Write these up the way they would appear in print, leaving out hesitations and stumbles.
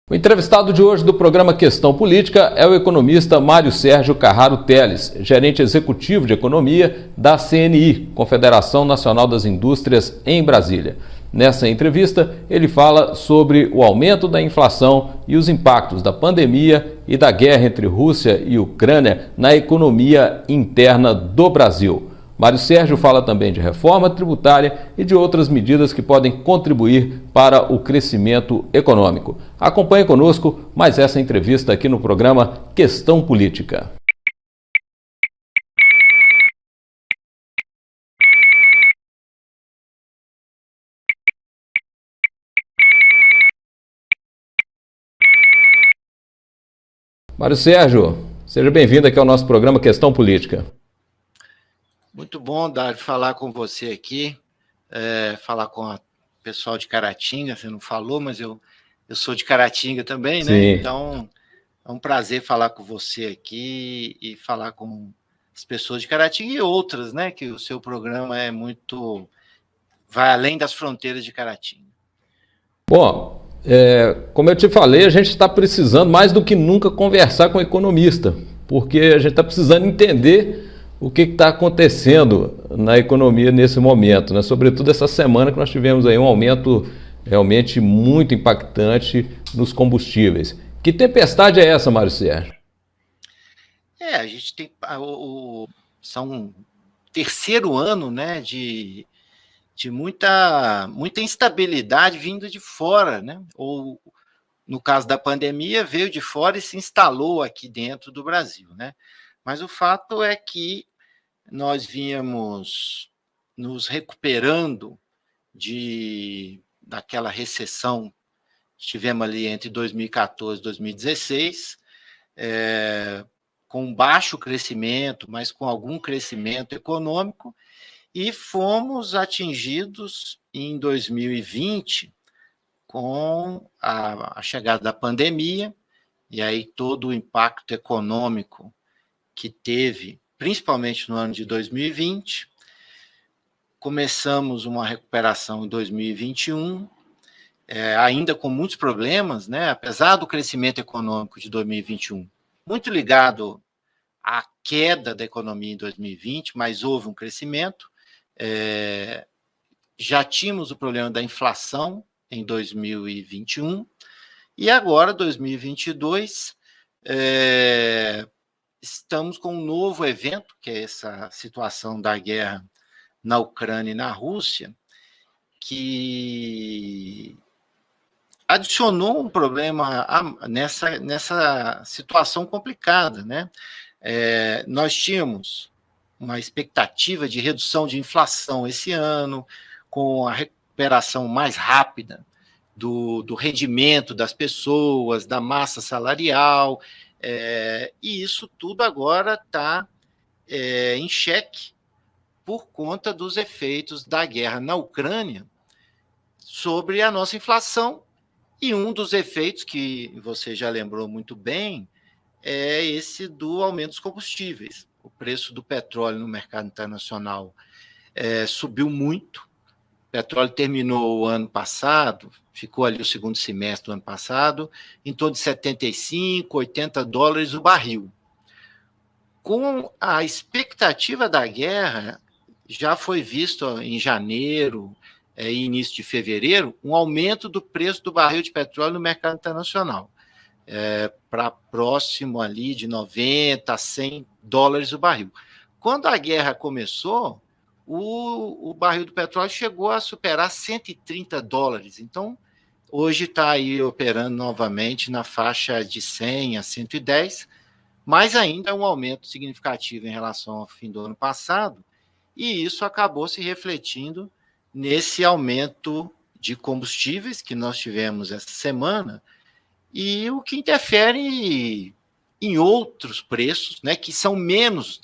O entrevistado de hoje do programa Questão Política é o economista Mário Sérgio Carraro Teles, gerente executivo de economia da CNI, Confederação Nacional das Indústrias, em Brasília. Nessa entrevista, ele fala sobre o aumento da inflação e os impactos da pandemia e da guerra entre Rússia e Ucrânia na economia interna do Brasil. Mário Sérgio fala também de reforma tributária e de outras medidas que podem contribuir para o crescimento econômico. Acompanhe conosco mais essa entrevista aqui no programa Questão Política. Mário Sérgio, seja bem-vindo aqui ao nosso programa Questão Política. Muito bom, Dário, falar com você aqui, falar com o pessoal de Caratinga. Você não falou, mas eu sou de Caratinga também, né? Sim. Então, é um prazer falar com você aqui e falar com as pessoas de Caratinga e outras, né? Que o seu programa vai além das fronteiras de Caratinga. Bom, como eu te falei, a gente está precisando mais do que nunca conversar com o economista, porque a gente está precisando entender o que está acontecendo na economia nesse momento, né? Sobretudo essa semana que nós tivemos aí um aumento realmente muito impactante nos combustíveis. Que tempestade é essa, Mário Sérgio? A gente tem são terceiro ano, né, de muita instabilidade vindo de fora, né? Ou no caso da pandemia veio de fora e se instalou aqui dentro do Brasil, né? Mas o fato é que nós vínhamos nos recuperando daquela recessão que tivemos ali entre 2014 e 2016, com baixo crescimento, mas com algum crescimento econômico, e fomos atingidos em 2020 com a chegada da pandemia, e aí todo o impacto econômico que teve, principalmente no ano de 2020. Começamos uma recuperação em 2021, ainda com muitos problemas, né? Apesar do crescimento econômico de 2021, muito ligado à queda da economia em 2020, mas houve um crescimento. Já tínhamos o problema da inflação em 2021, e agora, 2022, estamos com um novo evento, que é essa situação da guerra na Ucrânia e na Rússia, que adicionou um problema nessa situação complicada, né? Nós tínhamos uma expectativa de redução de inflação esse ano, com a recuperação mais rápida do rendimento das pessoas, da massa salarial, e isso tudo agora está em xeque por conta dos efeitos da guerra na Ucrânia sobre a nossa inflação. E um dos efeitos, que você já lembrou muito bem, é esse do aumento dos combustíveis. O preço do petróleo no mercado internacional subiu muito. O petróleo terminou o ano passado, ficou ali o segundo semestre do ano passado, em torno de 75, 80 dólares o barril. Com a expectativa da guerra, já foi visto em janeiro e início de fevereiro um aumento do preço do barril de petróleo no mercado internacional, para próximo ali de 90 a 100 dólares o barril. Quando a guerra começou, o barril do petróleo chegou a superar 130 dólares. Então, hoje está aí operando novamente na faixa de 100 a 110, mas ainda é um aumento significativo em relação ao fim do ano passado, e isso acabou se refletindo nesse aumento de combustíveis que nós tivemos essa semana, e o que interfere em outros preços, né, que são menos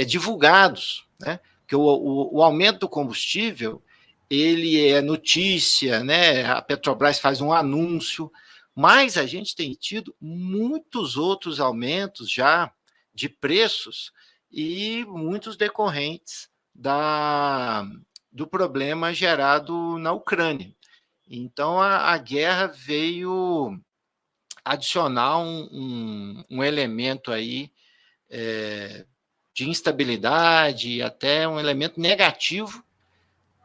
divulgados, né? Porque o aumento do combustível, ele é notícia, né? A Petrobras faz um anúncio, mas a gente tem tido muitos outros aumentos já de preços, e muitos decorrentes do problema gerado na Ucrânia. Então, a guerra veio adicionar um elemento aí de instabilidade e até um elemento negativo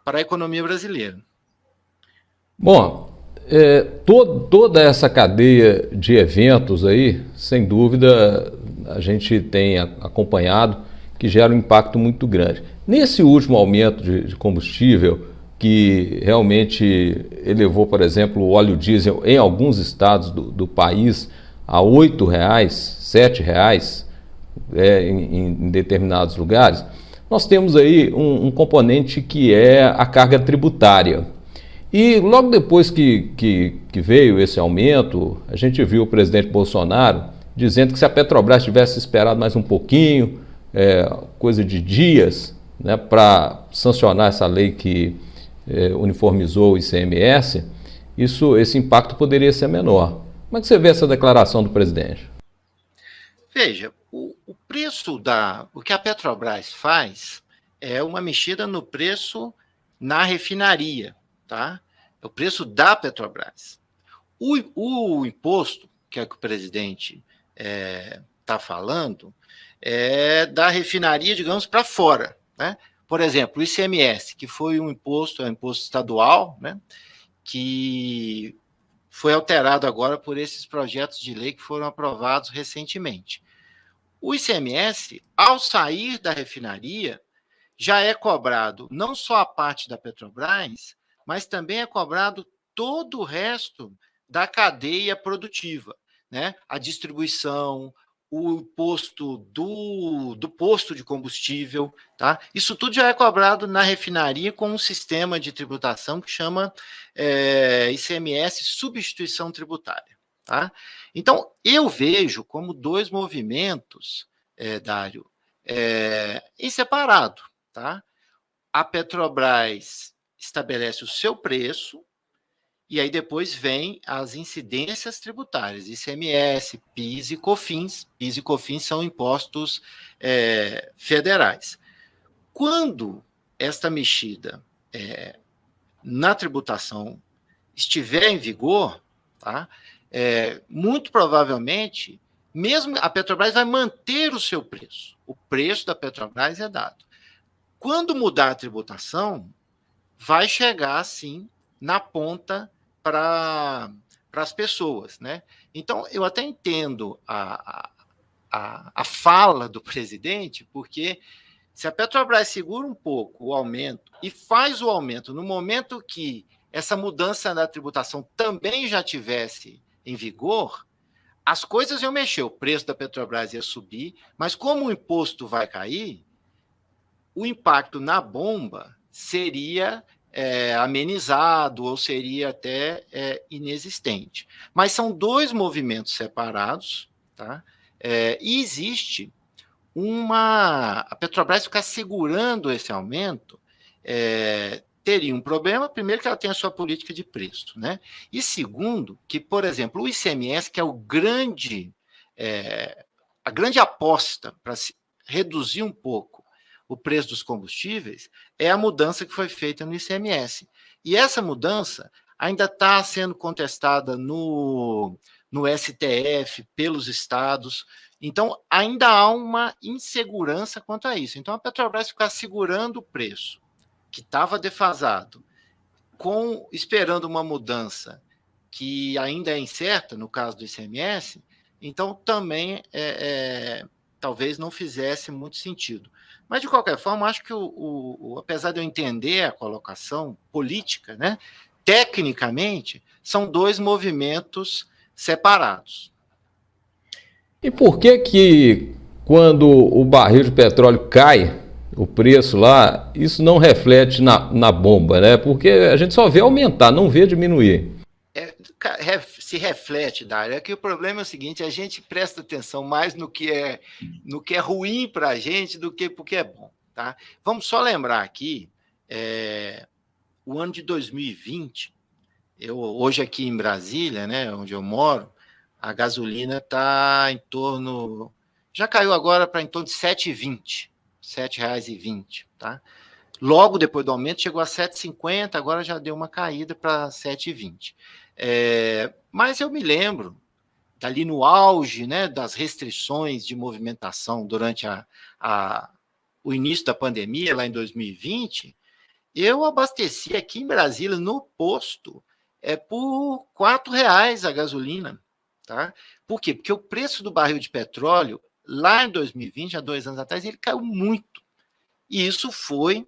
para a economia brasileira. Bom, toda essa cadeia de eventos aí, sem dúvida, a gente tem acompanhado que gera um impacto muito grande. Nesse último aumento de combustível, que realmente elevou, por exemplo, o óleo diesel em alguns estados do país a R$ 8, R$ 7 em determinados lugares, nós temos aí um componente que é a carga tributária. E logo depois que veio esse aumento, a gente viu o presidente Bolsonaro dizendo que se a Petrobras tivesse esperado mais um pouquinho, coisa de dias, né, para sancionar essa lei que uniformizou o ICMS, esse impacto poderia ser menor. Como é que você vê essa declaração do presidente? Veja, o preço o que a Petrobras faz é uma mexida no preço na refinaria, tá? É o preço da Petrobras. O imposto, que é que o presidente está falando, é da refinaria, digamos, para fora, né? Por exemplo, o ICMS, que foi um imposto estadual, né, que foi alterado agora por esses projetos de lei que foram aprovados recentemente. O ICMS, ao sair da refinaria, já é cobrado não só a parte da Petrobras, mas também é cobrado todo o resto da cadeia produtiva, né? A distribuição, o imposto do posto de combustível, tá? Isso tudo já é cobrado na refinaria com um sistema de tributação que chama ICMS substituição tributária, tá? Então, eu vejo como dois movimentos, Dário, em separado, tá? A Petrobras estabelece o seu preço e aí depois vem as incidências tributárias, ICMS, PIS e COFINS. PIS e COFINS são impostos federais. Quando esta mexida na tributação estiver em vigor, tá? Muito provavelmente, mesmo a Petrobras vai manter o seu preço. O preço da Petrobras é dado. Quando mudar a tributação, vai chegar, sim, na ponta para as pessoas, né? Então, eu até entendo a fala do presidente, porque se a Petrobras segura um pouco o aumento e faz o aumento no momento que essa mudança na tributação também já tivesse em vigor, as coisas iam mexer, o preço da Petrobras ia subir, mas como o imposto vai cair, o impacto na bomba seria amenizado ou seria até inexistente. Mas são dois movimentos separados, tá? E existe a Petrobras ficar segurando esse aumento teria um problema, primeiro que ela tem a sua política de preço, né? E segundo, que, por exemplo, o ICMS, que é a grande aposta para reduzir um pouco o preço dos combustíveis, é a mudança que foi feita no ICMS. E essa mudança ainda está sendo contestada no STF, pelos estados. Então, ainda há uma insegurança quanto a isso. Então, a Petrobras ficar segurando o preço, que estava defasado, esperando uma mudança que ainda é incerta, no caso do ICMS, então também talvez não fizesse muito sentido. Mas, de qualquer forma, acho que, apesar de eu entender a colocação política, né, tecnicamente, são dois movimentos separados. E por que quando o barril de petróleo cai, o preço lá, isso não reflete na bomba, né? Porque a gente só vê aumentar, não vê diminuir. Se reflete, Dário. É que o problema é o seguinte: a gente presta atenção mais no que é ruim para a gente do que porque é bom, tá? Vamos só lembrar aqui, o ano de 2020, hoje aqui em Brasília, né, onde eu moro, a gasolina está em torno, já caiu agora para em torno de R$ 7,20, tá? Logo depois do aumento, chegou a 7,50, agora já deu uma caída para 7,20. Mas eu me lembro, dali no auge, né, das restrições de movimentação durante o início da pandemia, lá em 2020, eu abasteci aqui em Brasília, no posto, por R$ 4 a gasolina. Tá? Por quê? Porque o preço do barril de petróleo, lá em 2020, há 2 anos atrás, ele caiu muito. E isso foi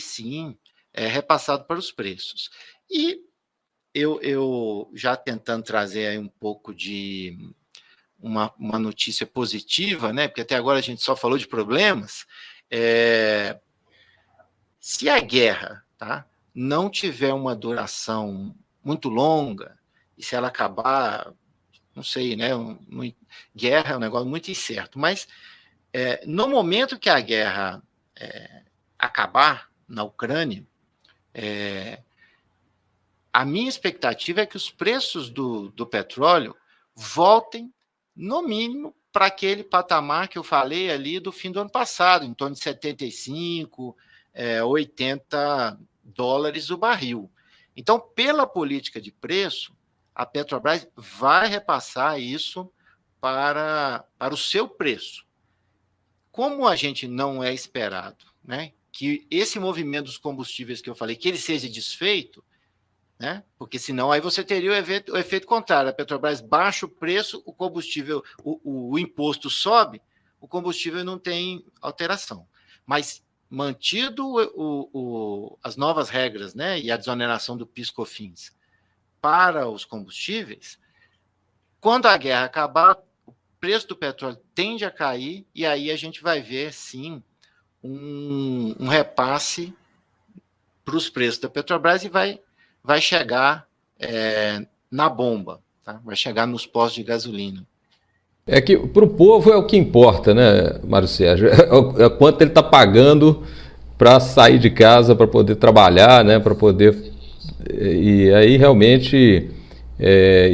sim, repassado para os preços. E eu já tentando trazer aí um pouco de uma notícia positiva, né? Porque até agora a gente só falou de problemas. Se a guerra, tá, não tiver uma duração muito longa, e se ela acabar, não sei, né? Guerra é um negócio muito incerto, mas no momento que a guerra acabar na Ucrânia, a minha expectativa é que os preços do petróleo voltem, no mínimo, para aquele patamar que eu falei ali do fim do ano passado, em torno de 75, 80 dólares o barril. Então, pela política de preço, a Petrobras vai repassar isso para o seu preço. Como a gente não é esperado, né, que esse movimento dos combustíveis que eu falei, que ele seja desfeito, né, porque senão aí você teria o efeito contrário. A Petrobras baixa o preço, o combustível, o imposto sobe, o combustível não tem alteração. Mas mantido as novas regras, né, e a desoneração do PIS/COFINS para os combustíveis, quando a guerra acabar, o preço do petróleo tende a cair e aí a gente vai ver, sim, um repasse para os preços da Petrobras e vai chegar na bomba, tá? Vai chegar nos postos de gasolina. É que para o povo é o que importa, né, Mário Sérgio? É quanto ele está pagando para sair de casa, para poder trabalhar, né, para poder... E aí realmente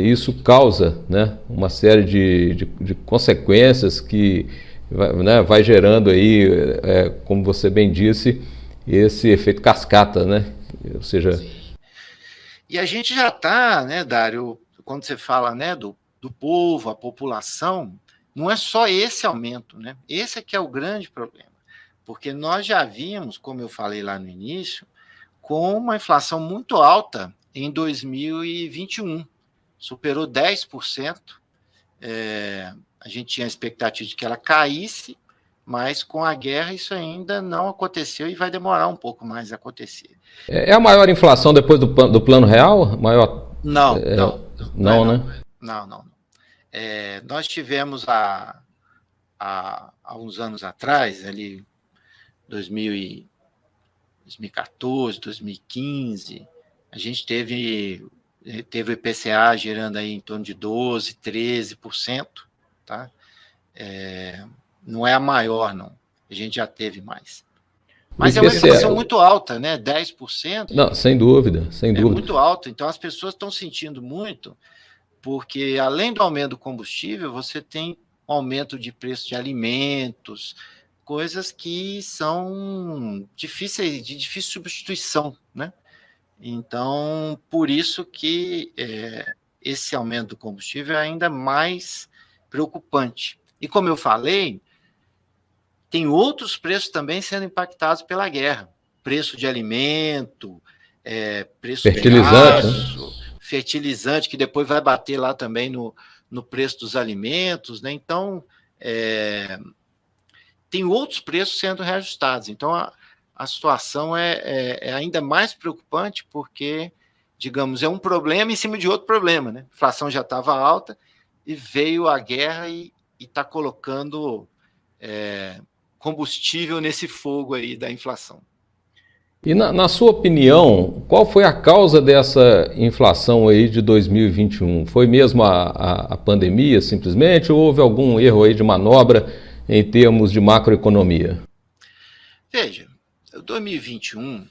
isso causa, né, uma série de consequências que vai gerando aí, como você bem disse, esse efeito cascata, né? Ou seja... E a gente já está, né, Dário, quando você fala, né, do povo, a população, não é só esse aumento, né? Esse é que é o grande problema. Porque nós já vimos, como eu falei lá no início, com uma inflação muito alta em 2021. Superou 10%. A gente tinha a expectativa de que ela caísse, mas com a guerra isso ainda não aconteceu e vai demorar um pouco mais a acontecer. É a maior inflação depois do Plano Real? Maior? Não, né? Não. Nós tivemos há uns anos atrás, ali 2014, 2015, a gente teve o IPCA gerando aí em torno de 12%, 13%, tá? Não é a maior, não. A gente já teve mais. Mas é uma inflação muito alta, né? 10%. Não, sem dúvida, sem dúvida. É muito alto. Então, as pessoas estão sentindo muito, porque além do aumento do combustível, você tem aumento de preço de alimentos, coisas que são de difícil substituição, né? Então, por isso que esse aumento do combustível é ainda mais preocupante. E como eu falei, tem outros preços também sendo impactados pela guerra. Preço de alimento, preço fertilizante, de aço, fertilizante, que depois vai bater lá também no preço dos alimentos, né? Então, tem outros preços sendo reajustados. Então, a situação é ainda mais preocupante porque, digamos, é um problema em cima de outro problema, né? A inflação já estava alta e veio a guerra e está colocando combustível nesse fogo aí da inflação. E na sua opinião, qual foi a causa dessa inflação aí de 2021? Foi mesmo a pandemia, simplesmente, ou houve algum erro aí de manobra em termos de macroeconomia? Veja, 2021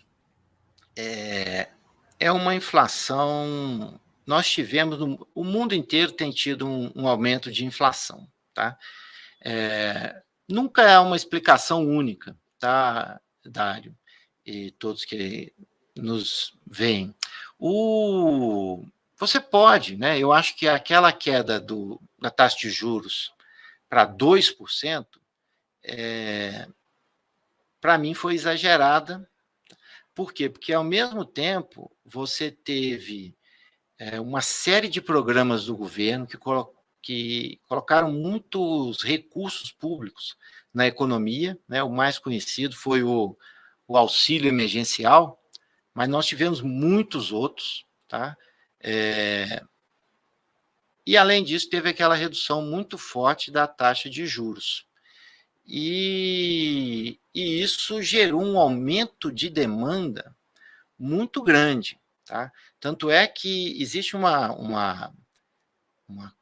é uma inflação... Nós tivemos... O mundo inteiro tem tido um aumento de inflação, tá? Nunca é uma explicação única, tá, Dário, e todos que nos veem. Você pode, né? Eu acho que aquela queda da taxa de juros para 2%, para mim foi exagerada. Por quê? Porque, ao mesmo tempo, você teve uma série de programas do governo que colocaram muitos recursos públicos na economia, né? O mais conhecido foi o auxílio emergencial, mas nós tivemos muitos outros, tá? E, além disso, teve aquela redução muito forte da taxa de juros. E isso gerou um aumento de demanda muito grande, tá? Tanto é que existe uma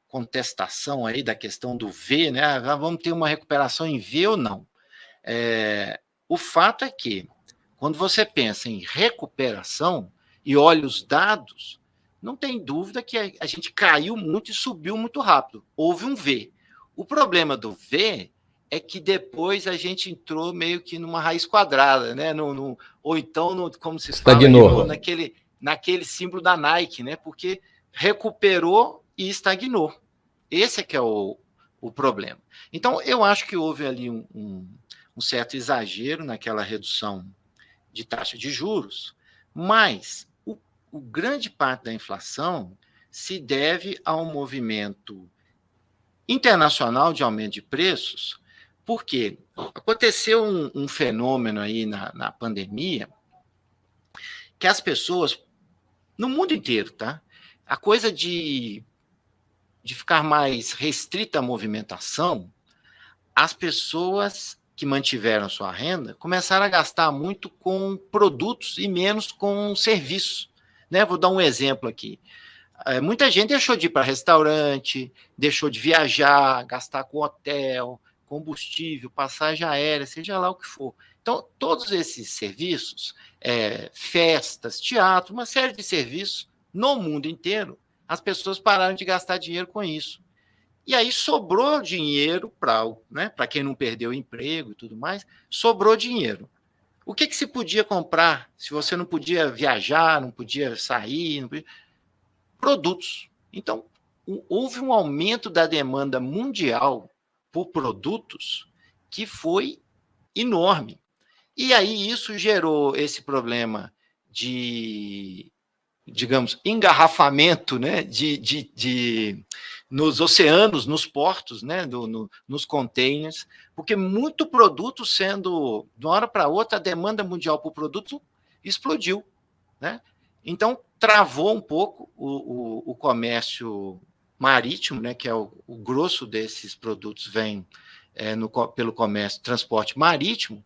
contestação aí da questão do V, né? Vamos ter uma recuperação em V ou não? O fato é que, quando você pensa em recuperação e olha os dados, não tem dúvida que a gente caiu muito e subiu muito rápido. Houve um V. O problema do V é que depois a gente entrou meio que numa raiz quadrada, né? Ou então, como se estagnou. fala, naquele símbolo da Nike, né? Porque recuperou e estagnou. Esse é que é o problema. Então, eu acho que houve ali um certo exagero naquela redução de taxa de juros, mas o grande parte da inflação se deve a um movimento internacional de aumento de preços, porque aconteceu um fenômeno aí na pandemia que as pessoas, no mundo inteiro, tá? A coisa de ficar mais restrita a movimentação, as pessoas que mantiveram sua renda começaram a gastar muito com produtos e menos com serviços, né? Vou dar um exemplo aqui. Muita gente deixou de ir para restaurante, deixou de viajar, gastar com hotel, combustível, passagem aérea, seja lá o que for. Então, todos esses serviços, festas, teatro, uma série de serviços no mundo inteiro, as pessoas pararam de gastar dinheiro com isso. E aí sobrou dinheiro para quem não perdeu o emprego e tudo mais, sobrou dinheiro. O que se podia comprar se você não podia viajar, não podia sair, não podia... Produtos. Então, houve um aumento da demanda mundial por produtos que foi enorme. E aí isso gerou esse problema de, digamos, engarrafamento, né, nos oceanos, nos portos, né, nos containers, porque muito produto sendo, de uma hora para outra, a demanda mundial por produto explodiu, né? Então, travou um pouco o comércio marítimo, né, que é o grosso desses produtos vem pelo comércio, transporte marítimo,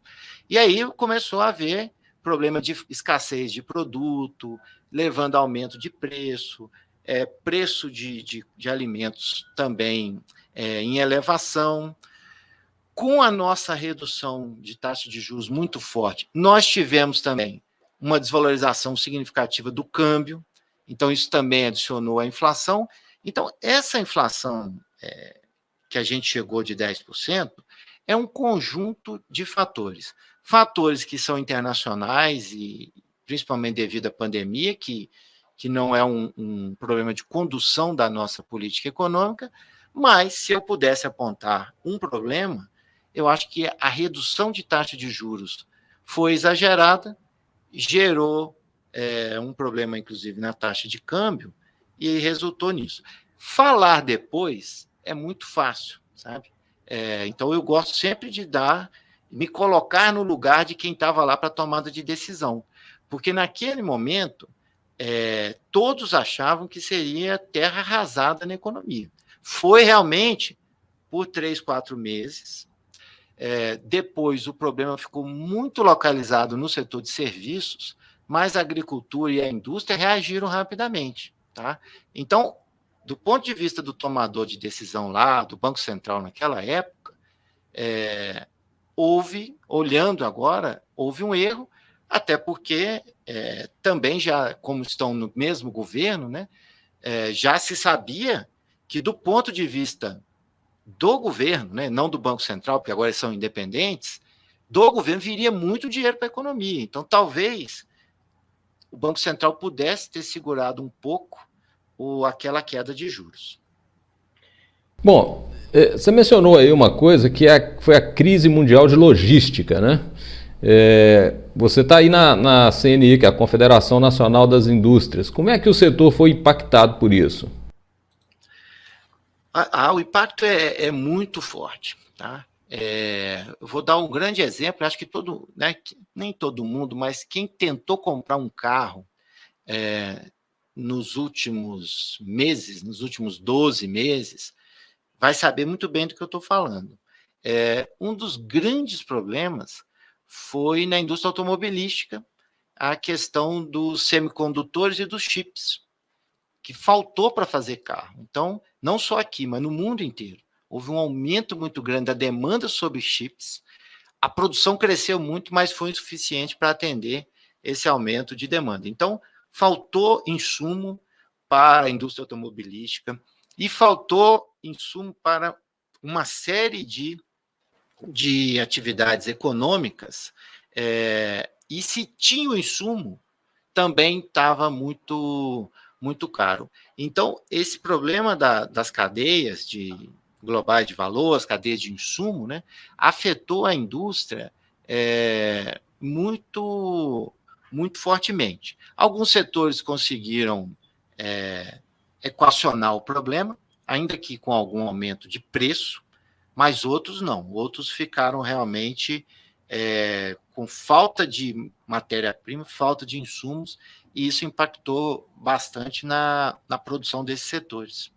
e aí começou a haver problema de escassez de produto, levando a aumento de preço, preço de alimentos também em elevação. Com a nossa redução de taxa de juros muito forte, nós tivemos também uma desvalorização significativa do câmbio, então isso também adicionou à inflação. Então, essa inflação que a gente chegou de 10% é um conjunto de fatores. Fatores que são internacionais e principalmente devido à pandemia, que não é um problema de condução da nossa política econômica, mas se eu pudesse apontar um problema, eu acho que a redução de taxa de juros foi exagerada, gerou um problema, inclusive, na taxa de câmbio, e resultou nisso. Falar depois é muito fácil, sabe? Então, eu gosto sempre de me colocar no lugar de quem estava lá para a tomada de decisão, porque naquele momento, todos achavam que seria terra arrasada na economia. Foi realmente por 3, 4 meses. Depois, o problema ficou muito localizado no setor de serviços, mas a agricultura e a indústria reagiram rapidamente. Tá? Então, do ponto de vista do tomador de decisão lá, do Banco Central naquela época, olhando agora, houve um erro, até porque também já, como estão no mesmo governo, né, já se sabia que do ponto de vista do governo, né, não do Banco Central, porque agora eles são independentes, do governo viria muito dinheiro para a economia. Então, talvez o Banco Central pudesse ter segurado um pouco aquela queda de juros. Bom, você mencionou aí uma coisa que foi a crise mundial de logística, né? Você está aí na CNI, que é a Confederação Nacional das Indústrias. Como é que o setor foi impactado por isso? O impacto é muito forte, tá? Eu vou dar um grande exemplo, acho que nem todo mundo, mas quem tentou comprar um carro nos últimos meses, nos últimos 12 meses, vai saber muito bem do que eu estou falando. Um dos grandes problemas foi na indústria automobilística a questão dos semicondutores e dos chips, que faltou para fazer carro. Então, não só aqui, mas no mundo inteiro, houve um aumento muito grande da demanda sobre chips. A produção cresceu muito, mas foi insuficiente para atender esse aumento de demanda. Então, faltou insumo para a indústria automobilística e faltou insumo para uma série de atividades econômicas, e se tinha o insumo, também estava muito caro. Então, esse problema das cadeias globais de valor, as cadeias de insumo, né, afetou a indústria muito fortemente. Alguns setores conseguiram equacionar o problema, ainda que com algum aumento de preço, mas outros não. Outros ficaram realmente com falta de matéria-prima, falta de insumos, e isso impactou bastante na produção desses setores.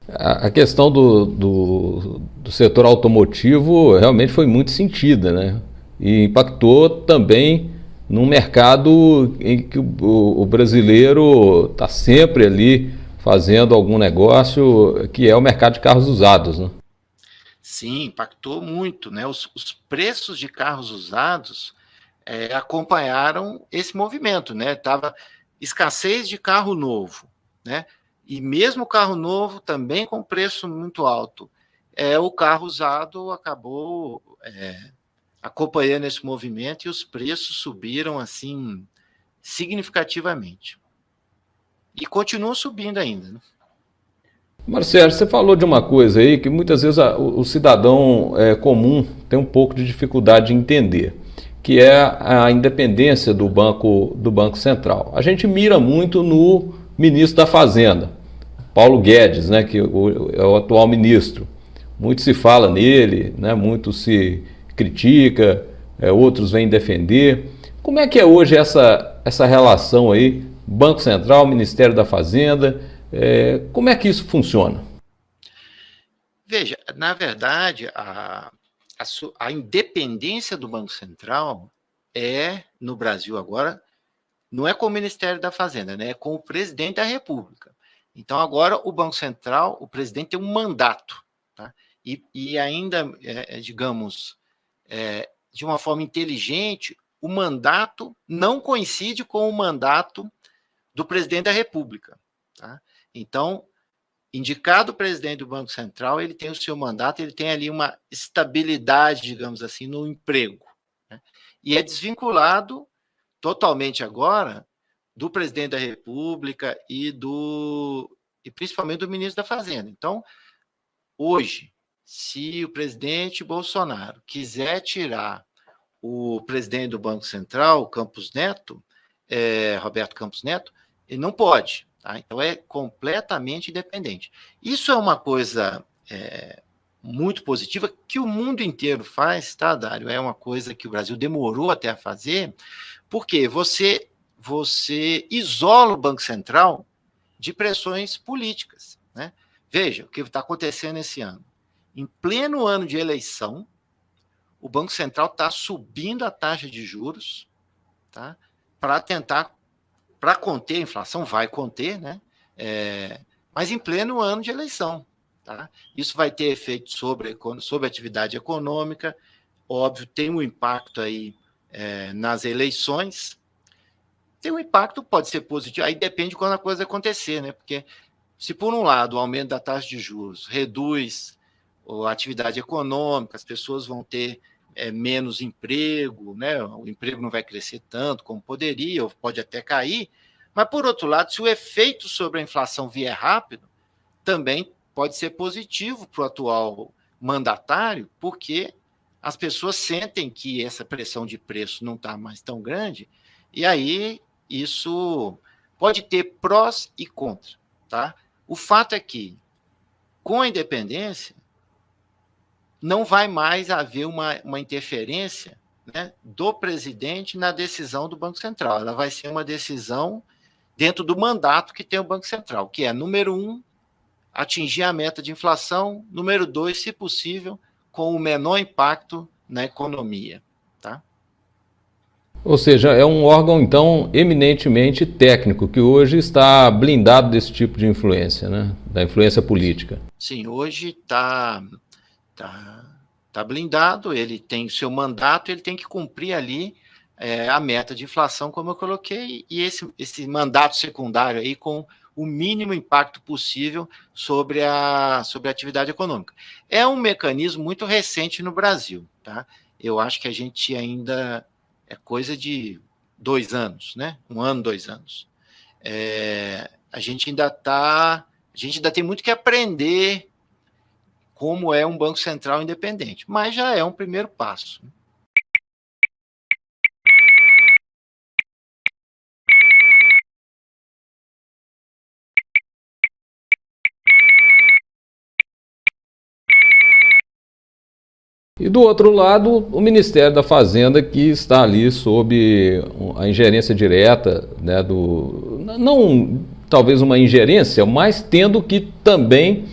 A questão do setor automotivo realmente foi muito sentida, né? E impactou também num mercado em que o brasileiro está sempre ali fazendo algum negócio, que é o mercado de carros usados, né? Sim, impactou muito, né? Os preços de carros usados acompanharam esse movimento, né? Tava escassez de carro novo, né? E mesmo o carro novo também com preço muito alto. O carro usado acabou acompanhando esse movimento e os preços subiram assim significativamente. E continuam subindo ainda, né? Marcelo, você falou de uma coisa aí que muitas vezes o cidadão comum tem um pouco de dificuldade de entender, que é a independência do Banco Central. A gente mira muito no ministro da Fazenda, Paulo Guedes, né, que é o atual ministro. Muito se fala nele, né, muito se critica, outros vêm defender. Como é que é hoje essa relação aí, Banco Central, Ministério da Fazenda? Como é que isso funciona? Veja, na verdade, a independência do Banco Central no Brasil agora, não é com o Ministério da Fazenda, né? É com o presidente da República. Então, agora, o Banco Central, o presidente tem um mandato, tá? E ainda, digamos, de uma forma inteligente, o mandato não coincide com o mandato do presidente da República, tá? Então, indicado o presidente do Banco Central, ele tem o seu mandato, ele tem ali uma estabilidade, digamos assim, no emprego, né? E é desvinculado totalmente agora do presidente da República e principalmente do ministro da Fazenda. Então, hoje, se o presidente Bolsonaro quiser tirar o presidente do Banco Central, Campos Neto, Roberto Campos Neto, ele não pode. Tá? Então, é completamente independente. Isso é uma coisa muito positiva que o mundo inteiro faz, tá, Dário? É uma coisa que o Brasil demorou até a fazer, porque você isola o Banco Central de pressões políticas, né? Veja o que está acontecendo esse ano. Em pleno ano de eleição, o Banco Central está subindo a taxa de juros, tá? Para conter a inflação, vai conter, né? Mas em pleno ano de eleição. Tá? Isso vai ter efeito sobre a atividade econômica, óbvio, tem um impacto aí nas eleições. Tem um impacto, pode ser positivo, aí depende de quando a coisa acontecer, né? Porque se por um lado o aumento da taxa de juros reduz a atividade econômica, as pessoas vão ter menos emprego, né? O emprego não vai crescer tanto como poderia, ou pode até cair. Mas, por outro lado, se o efeito sobre a inflação vier rápido, também pode ser positivo para o atual mandatário, porque as pessoas sentem que essa pressão de preço não está mais tão grande, e aí isso pode ter prós e contras. Tá? O fato é que, com a independência, não vai mais haver uma interferência, né, do presidente na decisão do Banco Central. Ela vai ser uma decisão dentro do mandato que tem o Banco Central, que é, número 1, atingir a meta de inflação, número 2, se possível, com o menor impacto na economia. Tá? Ou seja, é um órgão, então, eminentemente técnico, que hoje está blindado desse tipo de influência, né? Da influência política. Sim, hoje está blindado, ele tem o seu mandato, ele tem que cumprir ali a meta de inflação, como eu coloquei, e esse mandato secundário aí com o mínimo impacto possível sobre a atividade econômica. É um mecanismo muito recente no Brasil, tá? Eu acho que a gente ainda é coisa de 2 anos, né? 1 ano, 2 anos. A gente ainda tem muito que aprender como é um Banco Central independente, mas já é um primeiro passo. E do outro lado, o Ministério da Fazenda, que está ali sob a ingerência direta, né, não talvez uma ingerência, mas tendo que também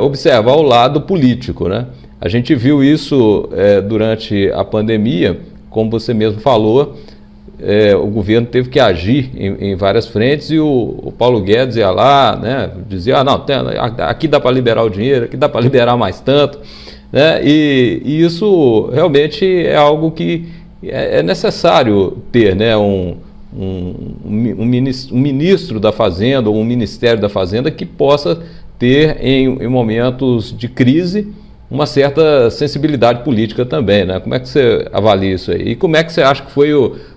observar o lado político, né? A gente viu isso durante a pandemia, como você mesmo falou, o governo teve que agir em várias frentes, e o Paulo Guedes ia lá, né, dizia, não, aqui dá para liberar o dinheiro, aqui dá para liberar mais tanto, né, e isso realmente é algo que é necessário ter, né, um ministro da Fazenda, ou um Ministério da Fazenda que possa ter em momentos de crise uma certa sensibilidade política também, né? Como é que você avalia isso aí? E como é que você acha que foi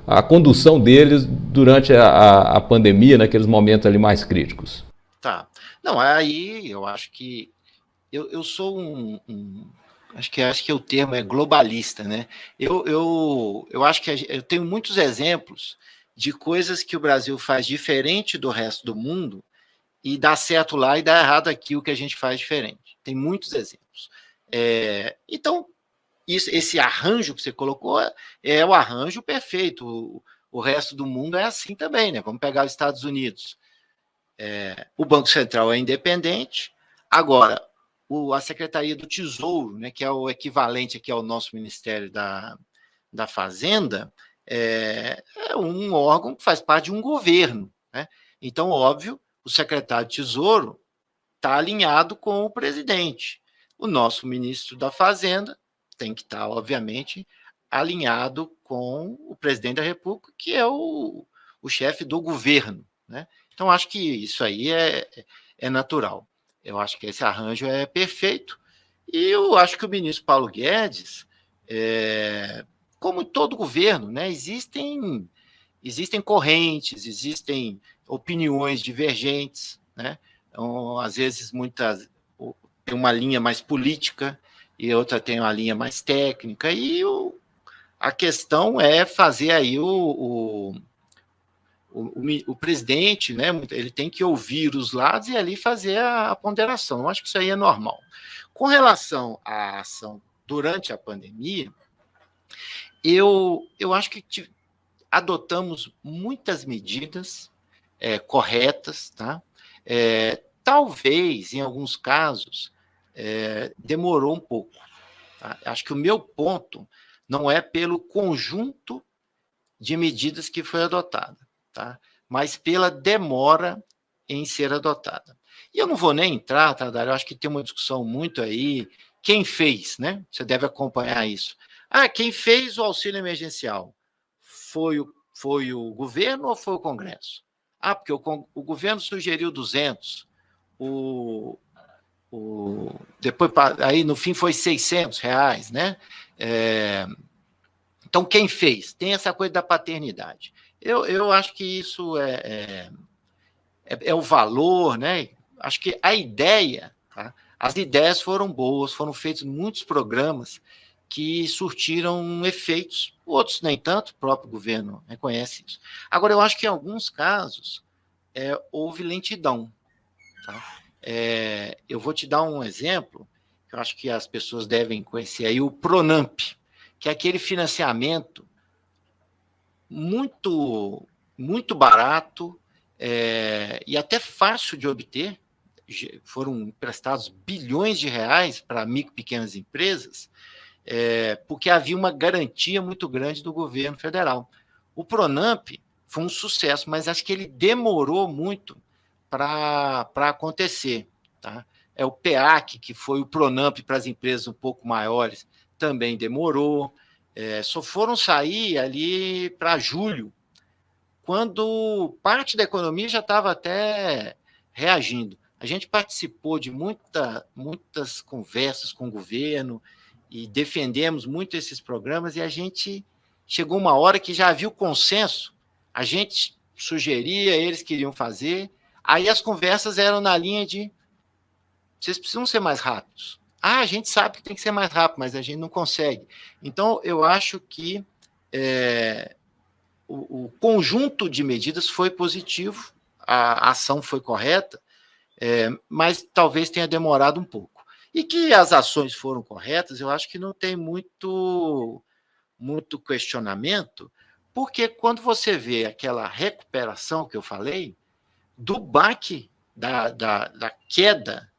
a condução deles durante a pandemia, naqueles momentos ali mais críticos? Tá. Não, aí eu acho que eu sou acho que o termo é globalista, né? Eu acho que eu tenho muitos exemplos de coisas que o Brasil faz diferente do resto do mundo e dá certo lá e dá errado aqui o que a gente faz diferente. Tem muitos exemplos. Então, esse arranjo que você colocou é o arranjo perfeito. O resto do mundo é assim também, né? Vamos pegar os Estados Unidos. O Banco Central é independente. Agora, a Secretaria do Tesouro, né, que é o equivalente aqui ao nosso Ministério da Fazenda, é um órgão que faz parte de um governo, né? Então, óbvio, o secretário de Tesouro está alinhado com o presidente. O nosso ministro da Fazenda tem que estar, obviamente, alinhado com o presidente da República, que é o chefe do governo, né? Então, acho que isso aí é natural. Eu acho que esse arranjo é perfeito. E eu acho que o ministro Paulo Guedes, como todo governo, né, existem correntes, existem opiniões divergentes, né? Então, às vezes, tem uma linha mais política e outra tem uma linha mais técnica, e a questão é fazer aí o presidente, né, ele tem que ouvir os lados e ali fazer a ponderação. Eu acho que isso aí é normal. Com relação à ação durante a pandemia, eu acho que adotamos muitas medidas corretas, tá? Talvez, em alguns casos, demorou um pouco. Tá? Acho que o meu ponto não é pelo conjunto de medidas que foi adotada, tá? Mas pela demora em ser adotada. E eu não vou nem entrar, tá, Dário? Eu acho que tem uma discussão muito aí. Quem fez, né? Você deve acompanhar isso. Quem fez o auxílio emergencial? Foi o governo ou foi o Congresso? Porque o governo sugeriu 200, depois aí no fim foi R$600, né? Então, quem fez? Tem essa coisa da paternidade. Eu acho que isso é o valor, né? Acho que a ideia, tá? As ideias foram boas, foram feitos muitos programas que surtiram efeitos, outros nem tanto, o próprio governo reconhece isso. Agora, eu acho que em alguns casos houve lentidão. Tá? Eu vou te dar um exemplo, que eu acho que as pessoas devem conhecer aí, o Pronamp, que é aquele financiamento muito, muito barato e até fácil de obter. Foram emprestados bilhões de reais para micro e pequenas empresas, porque havia uma garantia muito grande do governo federal. O Pronamp foi um sucesso, mas acho que ele demorou muito para acontecer. Tá? O PEAC, que foi o Pronamp para as empresas um pouco maiores, também demorou. Só foram sair ali para julho, quando parte da economia já estava até reagindo. A gente participou de muitas conversas com o governo e defendemos muito esses programas, e a gente chegou uma hora que já havia o consenso, a gente sugeria, eles queriam fazer, aí as conversas eram na linha de vocês precisam ser mais rápidos. A gente sabe que tem que ser mais rápido, mas a gente não consegue. Então, eu acho que o conjunto de medidas foi positivo, a ação foi correta, mas talvez tenha demorado um pouco. E que as ações foram corretas, eu acho que não tem muito questionamento, porque quando você vê aquela recuperação que eu falei, do baque da queda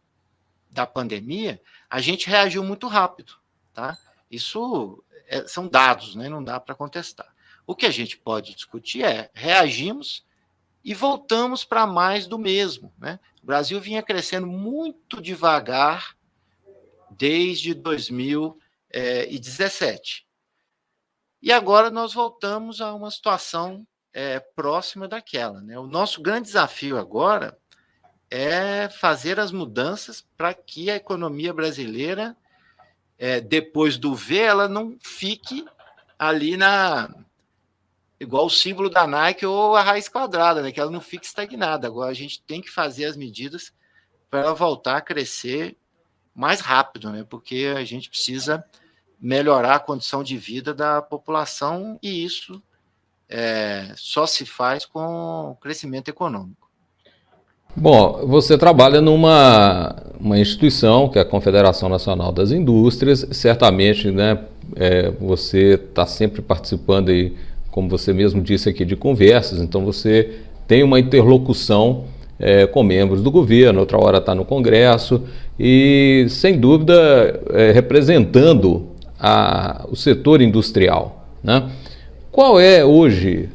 da pandemia, a gente reagiu muito rápido. Tá? Isso são dados, né? Não dá para contestar. O que a gente pode discutir reagimos e voltamos para mais do mesmo. Né? O Brasil vinha crescendo muito devagar desde 2017. E agora nós voltamos a uma situação próxima daquela. Né? O nosso grande desafio agora é fazer as mudanças para que a economia brasileira, depois do V, ela não fique ali igual o símbolo da Nike ou a raiz quadrada, né? Que ela não fique estagnada. Agora a gente tem que fazer as medidas para ela voltar a crescer mais rápido, né? Porque a gente precisa melhorar a condição de vida da população, e isso só se faz com o crescimento econômico. Bom, você trabalha numa instituição, que é a Confederação Nacional das Indústrias, certamente, né, você está sempre participando aí, como você mesmo disse aqui, de conversas, então você tem uma interlocução com membros do governo, outra hora está no Congresso e, sem dúvida, representando o setor industrial. Né? Qual é hoje,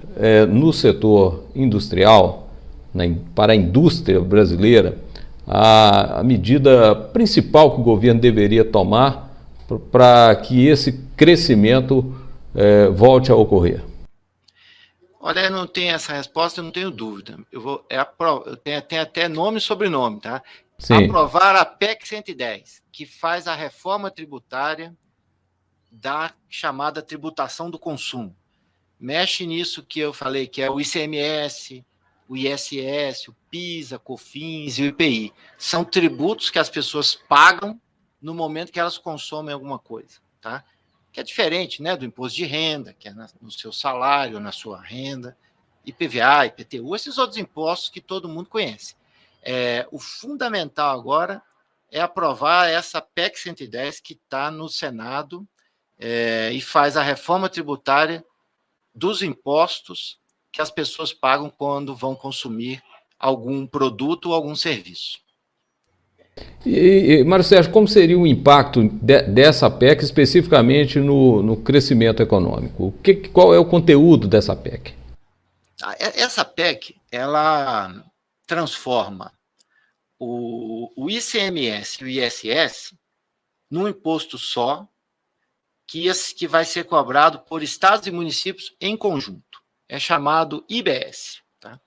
no setor industrial, para a indústria brasileira, a medida principal que o governo deveria tomar para que esse crescimento volte a ocorrer? Olha, eu não tenho essa resposta, eu não tenho dúvida. Eu tenho até nome e sobrenome, tá? Sim. Aprovar a PEC 110, que faz a reforma tributária da chamada tributação do consumo. Mexe nisso que eu falei, que é o ICMS, o ISS, o PIS, a COFINS e o IPI. São tributos que as pessoas pagam no momento que elas consomem alguma coisa, tá? Que é diferente, né, do imposto de renda, que é no seu salário, na sua renda, IPVA, IPTU, esses outros impostos que todo mundo conhece. O fundamental agora é aprovar essa PEC 110 que está no Senado e faz a reforma tributária dos impostos que as pessoas pagam quando vão consumir algum produto ou algum serviço. E Mário Sérgio, como seria o impacto dessa PEC especificamente no crescimento econômico? Qual é o conteúdo dessa PEC? Essa PEC, ela transforma o ICMS e o ISS num imposto só que vai ser cobrado por estados e municípios em conjunto. É chamado IBS. Tá?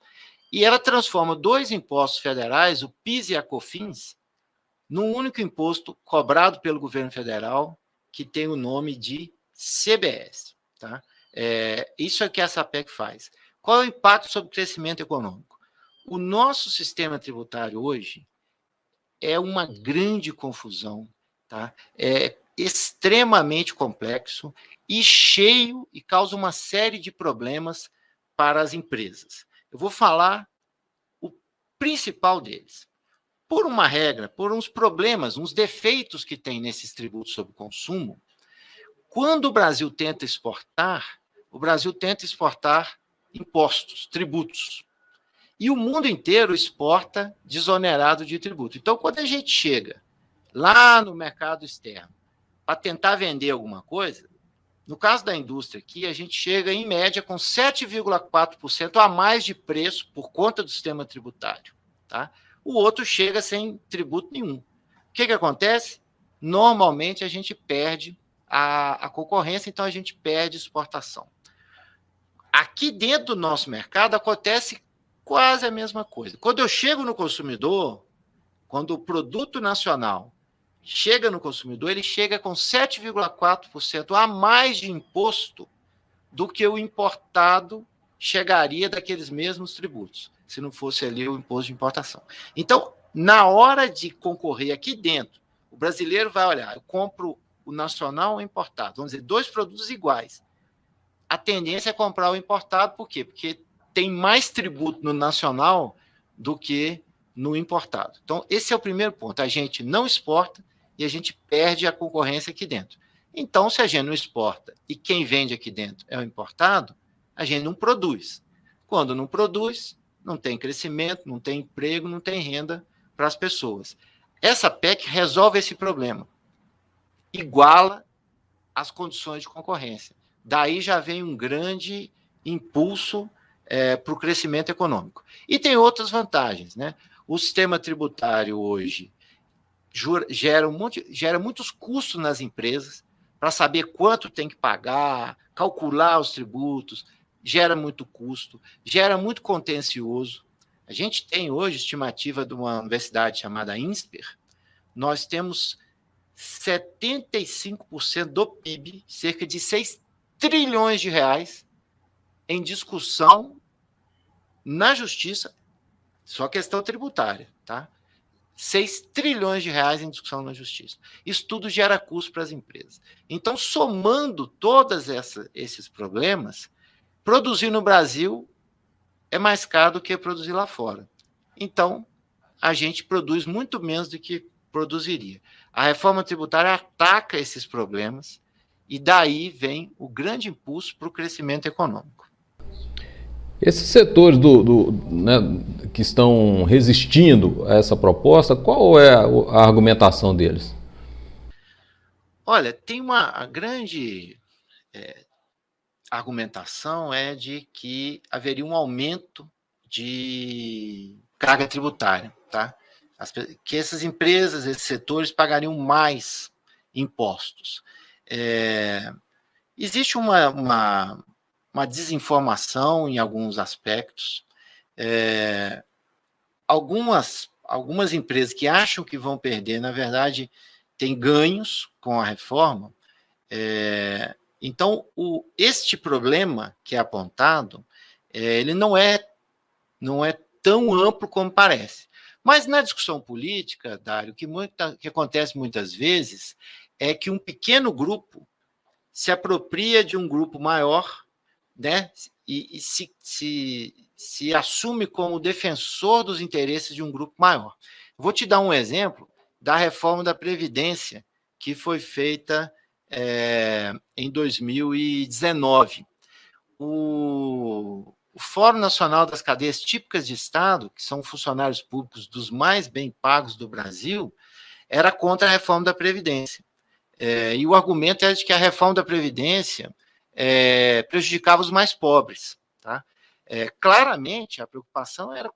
E ela transforma dois impostos federais, o PIS e a COFINS, num único imposto cobrado pelo governo federal, que tem o nome de CBS. Tá? Isso é o que essa PEC faz. Qual é o impacto sobre o crescimento econômico? O nosso sistema tributário hoje é uma grande confusão, tá? É extremamente complexo e cheio e causa uma série de problemas para as empresas. Eu vou falar o principal deles. Por uma regra, por uns problemas, uns defeitos que tem nesses tributos sobre o consumo, quando o Brasil tenta exportar impostos, tributos. E o mundo inteiro exporta desonerado de tributo. Então, quando a gente chega lá no mercado externo para tentar vender alguma coisa, no caso da indústria aqui, a gente chega, em média, com 7,4% a mais de preço por conta do sistema tributário. Tá? O outro chega sem tributo nenhum. O que acontece? Normalmente, a gente perde a concorrência, então a gente perde exportação. Aqui dentro do nosso mercado acontece quase a mesma coisa. Quando eu chego no consumidor, quando o produto nacional chega no consumidor, ele chega com 7,4% a mais de imposto do que o importado chegaria daqueles mesmos tributos, se não fosse ali o imposto de importação. Então, na hora de concorrer aqui dentro, o brasileiro vai olhar, eu compro o nacional ou o importado, vamos dizer, 2 produtos iguais. A tendência é comprar o importado, por quê? Porque tem mais tributo no nacional do que no importado. Então, esse é o primeiro ponto. A gente não exporta e a gente perde a concorrência aqui dentro. Então, se a gente não exporta e quem vende aqui dentro é o importado, a gente não produz. Quando não produz, não tem crescimento, não tem emprego, não tem renda para as pessoas. Essa PEC resolve esse problema. Iguala as condições de concorrência. Daí já vem um grande impulso para o crescimento econômico. E tem outras vantagens, né? O sistema tributário hoje gera muitos custos nas empresas para saber quanto tem que pagar, calcular os tributos, gera muito custo, gera muito contencioso. A gente tem hoje estimativa de uma universidade chamada INSPER, nós temos 75% do PIB, cerca de 6 trilhões de reais, em discussão na justiça, só questão tributária, tá? 6 trilhões de reais em discussão na justiça. Isso tudo gera custo para as empresas. Então, somando todos esses problemas, produzir no Brasil é mais caro do que produzir lá fora. Então, a gente produz muito menos do que produziria. A reforma tributária ataca esses problemas e daí vem o grande impulso para o crescimento econômico. Esses setores né, que estão resistindo a essa proposta, qual é a argumentação deles? Olha, tem a grande argumentação de que haveria um aumento de carga tributária, tá? Que essas empresas, esses setores pagariam mais impostos. Existe uma desinformação em alguns aspectos. Algumas empresas que acham que vão perder, na verdade, têm ganhos com a reforma. Então, este problema que é apontado, ele não é tão amplo como parece. Mas na discussão política, Dário, o que acontece muitas vezes é que um pequeno grupo se apropria de um grupo maior, né, e se assume como defensor dos interesses de um grupo maior. Vou te dar um exemplo da reforma da Previdência, que foi feita em 2019. O Fórum Nacional das Cadeias Típicas de Estado, que são funcionários públicos dos mais bem pagos do Brasil, era contra a reforma da Previdência. E o argumento é de que a reforma da Previdência prejudicava os mais pobres. Tá? Claramente, a preocupação era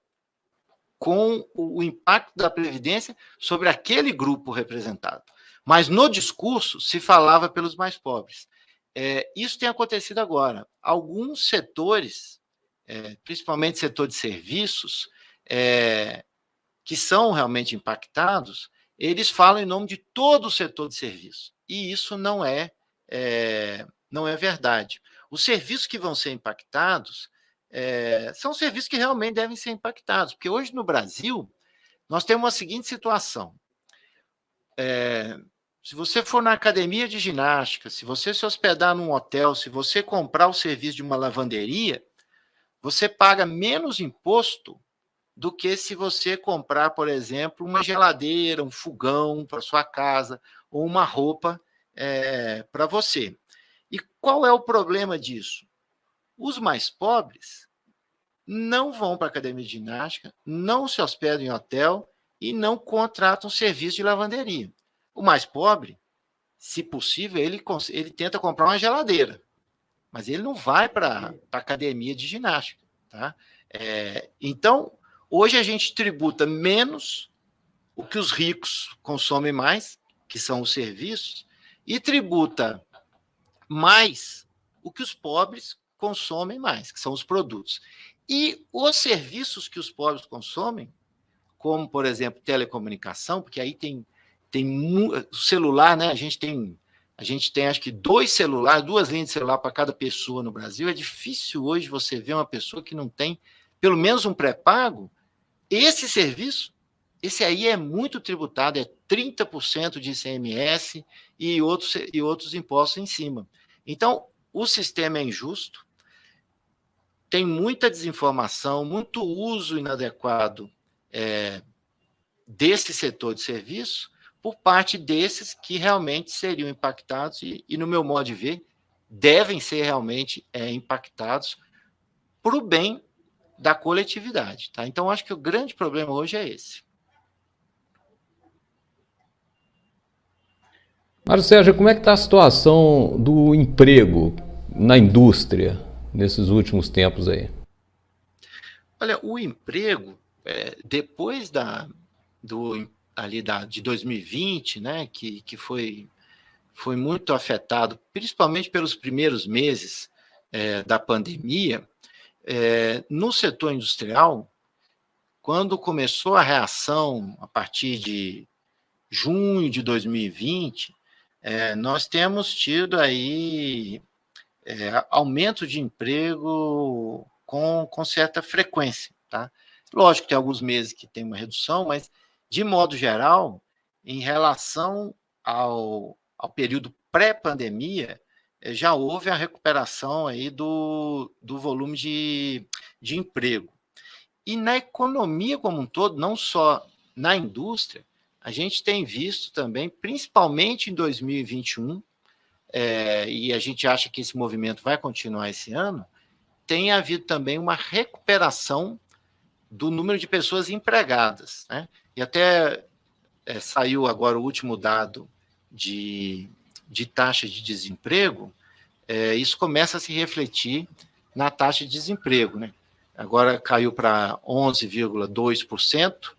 com o impacto da Previdência sobre aquele grupo representado. Mas no discurso se falava pelos mais pobres. Isso tem acontecido agora. Alguns setores, principalmente setor de serviços, que são realmente impactados, eles falam em nome de todo o setor de serviço. e isso não é verdade. Os serviços que vão ser impactados são serviços que realmente devem ser impactados, porque hoje no Brasil nós temos a seguinte situação. Se você for na academia de ginástica, se você se hospedar num hotel, se você comprar o serviço de uma lavanderia, você paga menos imposto do que se você comprar, por exemplo, uma geladeira, um fogão para sua casa, ou uma roupa para você. E qual é o problema disso? Os mais pobres não vão para a academia de ginástica, não se hospedam em hotel e não contratam serviço de lavanderia. O mais pobre, se possível, ele tenta comprar uma geladeira, mas ele não vai para a academia de ginástica. Tá? Então, hoje a gente tributa menos o que os ricos consomem mais, que são os serviços, e tributa mais o que os pobres consomem mais, que são os produtos. E os serviços que os pobres consomem, como, por exemplo, telecomunicação, porque aí tem celular, né? A gente tem acho que 2 linhas de celular para cada pessoa no Brasil. É difícil hoje você ver uma pessoa que não tem pelo menos um pré-pago. Esse serviço, esse aí é muito tributado, é 30% de ICMS e outros impostos em cima. Então, o sistema é injusto, tem muita desinformação, muito uso inadequado desse setor de serviço, por parte desses que realmente seriam impactados e, no meu modo de ver, devem ser realmente impactados para o bem da coletividade. Tá? Então, acho que o grande problema hoje é esse. Mário Sérgio, como é que está a situação do emprego na indústria nesses últimos tempos aí? Olha, o emprego, depois de 2020, né, que foi muito afetado, principalmente pelos primeiros meses da pandemia, no setor industrial, quando começou a reação a partir de junho de 2020, nós temos tido aí aumento de emprego com certa frequência. Tá? Lógico que tem alguns meses que tem uma redução, mas de modo geral, em relação ao período pré-pandemia, já houve a recuperação aí do volume de emprego. E na economia como um todo, não só na indústria, a gente tem visto também, principalmente em 2021, e a gente acha que esse movimento vai continuar esse ano, tem havido também uma recuperação do número de pessoas empregadas, né? E até saiu agora o último dado de taxa de desemprego, isso começa a se refletir na taxa de desemprego, né? Agora caiu para 11,2%,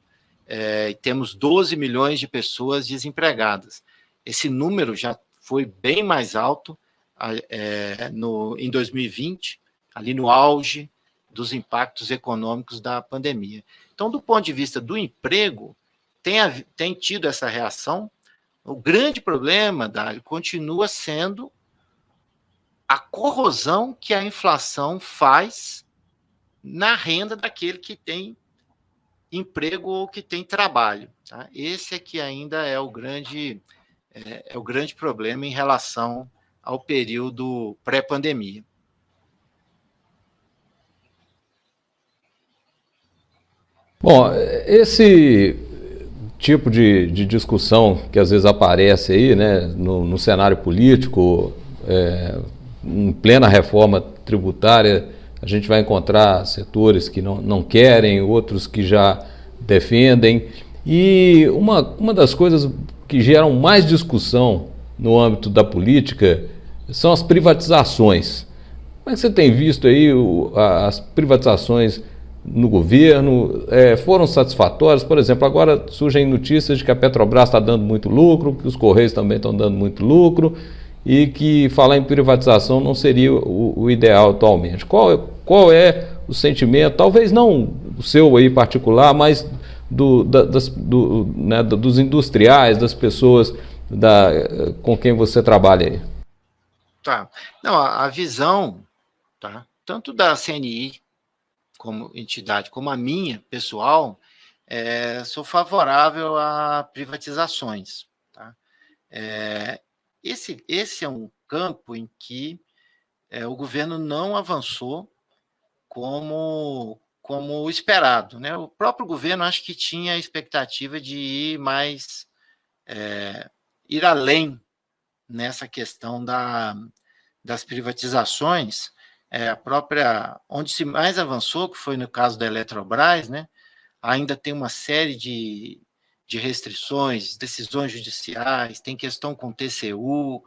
e temos 12 milhões de pessoas desempregadas. Esse número já foi bem mais alto em 2020, ali no auge dos impactos econômicos da pandemia. Então, do ponto de vista do emprego, tem tido essa reação. O grande problema, Dário, continua sendo a corrosão que a inflação faz na renda daquele que tem emprego ou que tem trabalho. Tá? Esse é que ainda é o grande problema em relação ao período pré-pandemia. Bom, esse tipo de discussão que às vezes aparece aí, né, no cenário político, em plena reforma tributária, a gente vai encontrar setores que não querem, outros que já defendem. E uma das coisas que geram mais discussão no âmbito da política são as privatizações. Como é que você tem visto aí as privatizações no governo? Foram satisfatórias? Por exemplo, agora surgem notícias de que a Petrobras está dando muito lucro, que os Correios também estão dando muito lucro, e que falar em privatização não seria o ideal atualmente. Qual é o sentimento, talvez não o seu aí particular, mas dos industriais, das pessoas com quem você trabalha aí. Tá. Não, a visão, tá, tanto da CNI como entidade, como a minha, pessoal, sou favorável a privatizações. Tá? Esse é um campo em que o governo não avançou como esperado. Né? O próprio governo acho que tinha a expectativa de ir além nessa questão das privatizações. Onde se mais avançou, que foi no caso da Eletrobras, né? Ainda tem uma série de restrições, decisões judiciais, tem questão com o TCU.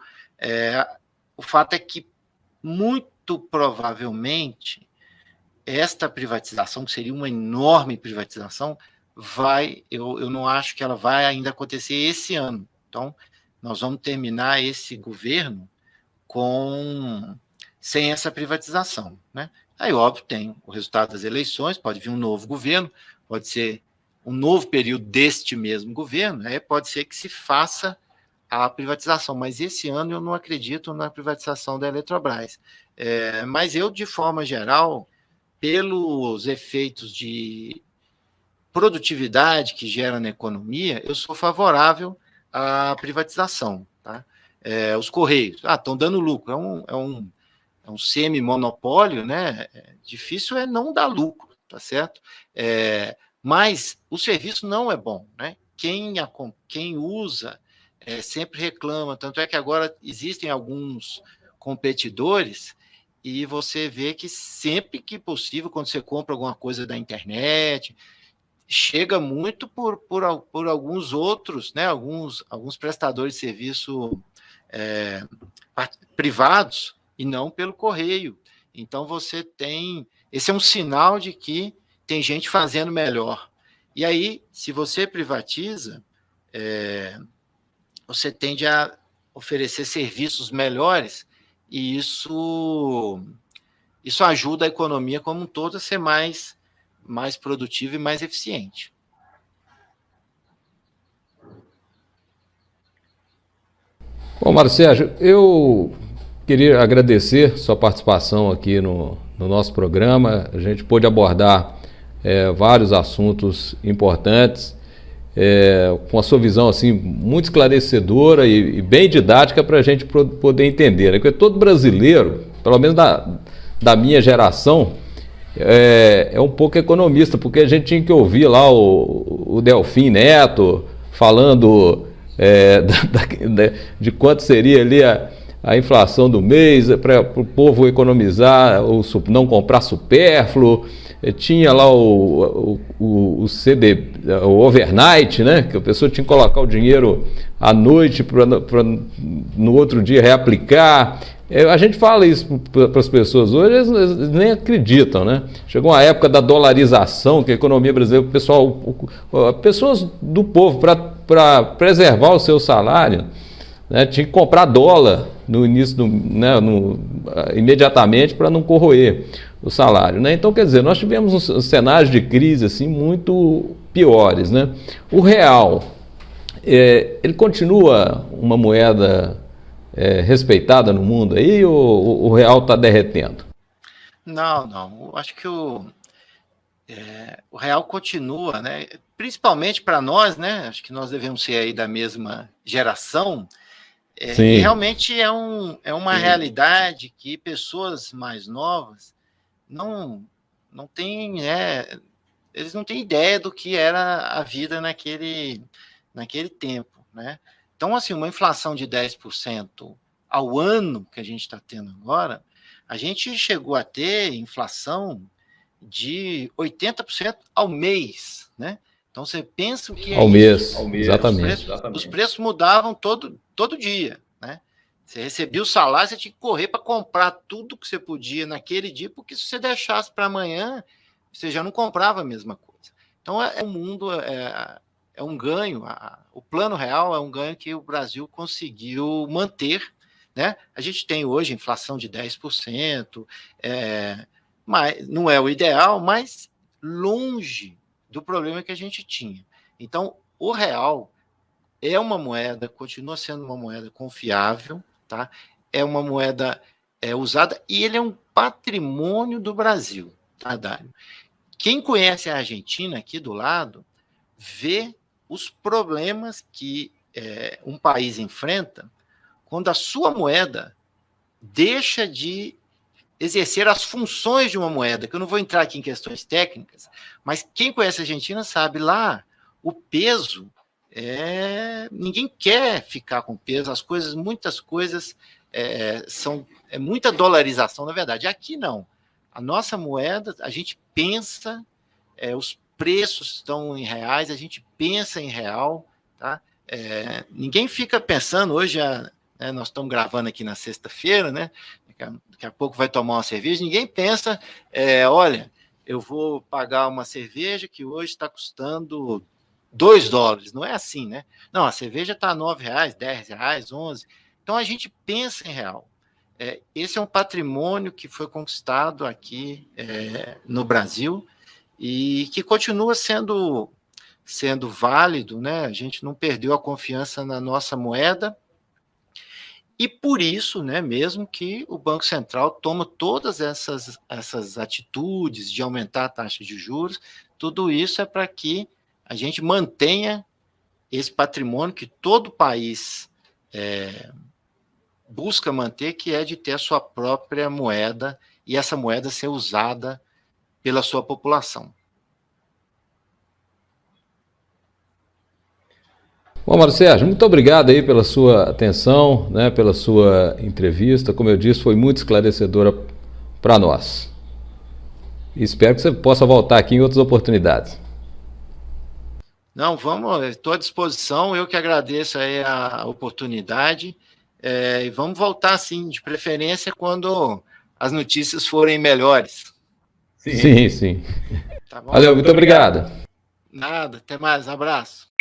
O fato é que, muito provavelmente, esta privatização, que seria uma enorme privatização, eu não acho que ela vai ainda acontecer esse ano. Então, nós vamos terminar esse governo sem essa privatização. Né? Aí, óbvio, tem o resultado das eleições, pode vir um novo governo, pode ser um novo período deste mesmo governo, pode ser que se faça a privatização, mas esse ano eu não acredito na privatização da Eletrobras. Mas eu, de forma geral, pelos efeitos de produtividade que gera na economia, eu sou favorável à privatização. Tá? Os Correios estão dando lucro, é um semi-monopólio, né? Difícil é não dar lucro, tá certo? Mas o serviço não é bom, né? Quem usa sempre reclama, tanto é que agora existem alguns competidores e você vê que sempre que possível, quando você compra alguma coisa da internet, chega muito por alguns outros, né? Alguns prestadores de serviço privados, e não pelo correio. Então, esse é um sinal de que tem gente fazendo melhor. E aí, se você privatiza, você tende a oferecer serviços melhores, e isso ajuda a economia como um todo a ser mais produtiva e mais eficiente. Bom, Mário Sérgio, eu queria agradecer sua participação aqui no nosso programa. A gente pôde abordar vários assuntos importantes, com a sua visão assim, muito esclarecedora e bem didática para a gente poder entender. Né? Porque todo brasileiro, pelo menos da minha geração, é um pouco economista, porque a gente tinha que ouvir lá o Delfim Neto falando de quanto seria ali a inflação do mês, para o povo economizar, não comprar supérfluo. Tinha lá o CD, o overnight, né? Que a pessoa tinha que colocar o dinheiro à noite para no outro dia reaplicar. A gente fala isso para as pessoas hoje, eles nem acreditam, né? Chegou a época da dolarização, que a economia brasileira, pessoas do povo, para preservar o seu salário, né, tinha que comprar dólar no início, imediatamente, para não corroer o salário. Né? Então, quer dizer, nós tivemos um cenário de crise assim, muito piores. Né? O real, ele continua uma moeda respeitada no mundo aí, ou o real está derretendo? Não. Eu acho que o real continua, né? Principalmente para nós, né? Acho que nós devemos ser aí da mesma geração. E realmente é uma realidade que pessoas mais novas não têm, eles não têm ideia do que era a vida naquele tempo, né? Então, assim, uma inflação de 10% ao ano que a gente está tendo agora, a gente chegou a ter inflação de 80% ao mês, né? Então, você pensa que ao mês, exatamente. Os preços mudavam todo dia, né? Você recebia o salário, você tinha que correr para comprar tudo que você podia naquele dia, porque se você deixasse para amanhã, você já não comprava a mesma coisa. Então, o mundo é um ganho, o plano real é um ganho que o Brasil conseguiu manter, né? A gente tem hoje inflação de 10%, mas não é o ideal, mas longe do problema que a gente tinha. Então, o real é uma moeda, continua sendo uma moeda confiável, tá? É uma moeda usada e ele é um patrimônio do Brasil, tá, Dário? Quem conhece a Argentina aqui do lado vê os problemas que um país enfrenta quando a sua moeda deixa de exercer as funções de uma moeda, que eu não vou entrar aqui em questões técnicas, mas quem conhece a Argentina sabe, lá o peso ninguém quer ficar com peso, muitas coisas são muita dolarização, na verdade. Aqui não. A nossa moeda, a gente pensa, os preços estão em reais, a gente pensa em real, tá? Ninguém fica pensando, hoje nós estamos gravando aqui na sexta-feira, né? Daqui a pouco vai tomar uma cerveja, ninguém pensa, olha, eu vou pagar uma cerveja que hoje está custando $2, não é assim, né? Não, a cerveja está R$9, R$10, R$11, então a gente pensa em real. Esse é um patrimônio que foi conquistado aqui no Brasil e que continua sendo válido, né? A gente não perdeu a confiança na nossa moeda e por isso, né, mesmo que o Banco Central toma todas essas atitudes de aumentar a taxa de juros, tudo isso é para que a gente mantenha esse patrimônio que todo país busca manter, que é de ter a sua própria moeda e essa moeda ser usada pela sua população. Bom, Mário Sérgio, muito obrigado aí pela sua atenção, né, pela sua entrevista. Como eu disse, foi muito esclarecedora para nós. Espero que você possa voltar aqui em outras oportunidades. Não, vamos, estou à disposição, eu que agradeço aí a oportunidade, e vamos voltar, sim, de preferência quando as notícias forem melhores. Sim, sim. Tá bom? Valeu, muito obrigado. Nada, até mais, abraço.